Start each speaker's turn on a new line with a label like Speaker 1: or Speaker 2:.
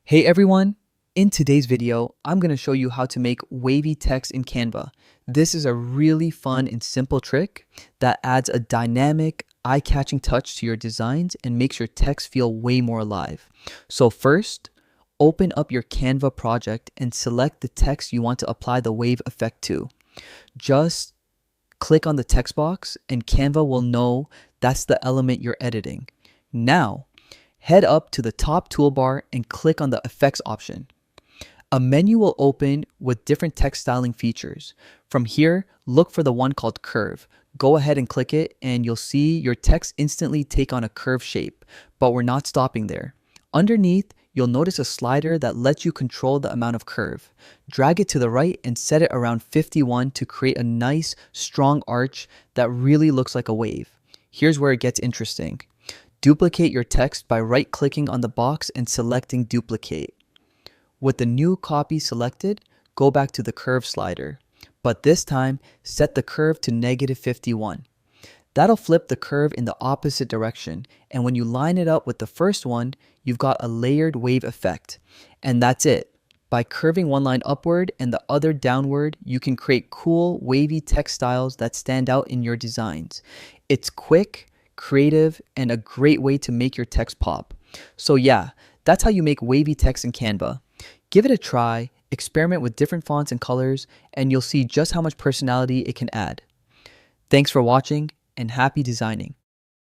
Speaker 1: Hey everyone! In today's video, I'm going to show you how to make wavy text in Canva. This is a really fun and simple trick that adds a dynamic, eye-catching touch to your designs and makes your text feel way more alive. So first, open up your Canva project and select the text you want to apply the wave effect to. Just click on the text box and Canva will know that's the element you're editing. Now, head up to the top toolbar and click on the Effects option. A menu will open with different text styling features. From here, look for the one called Curve. Go ahead and click it and you'll see your text instantly take on a curve shape, but we're not stopping there. Underneath, you'll notice a slider that lets you control the amount of curve. Drag it to the right and set it around 51 to create a nice, strong arch that really looks like a wave. Here's where it gets interesting. Duplicate your text by right-clicking on the box and selecting Duplicate. With the new copy selected, go back to the curve slider, but this time set the curve to -51. That'll flip the curve in the opposite direction, and when you line it up with the first one, you've got a layered wave effect. And that's it. By curving one line upward and the other downward, you can create cool, wavy text styles that stand out in your designs. It's quick, creative, and a great way to make your text pop. So yeah, that's how you make wavy text in Canva. Give it a try, experiment with different fonts and colors, and you'll see just how much personality it can add. Thanks for watching, and happy designing.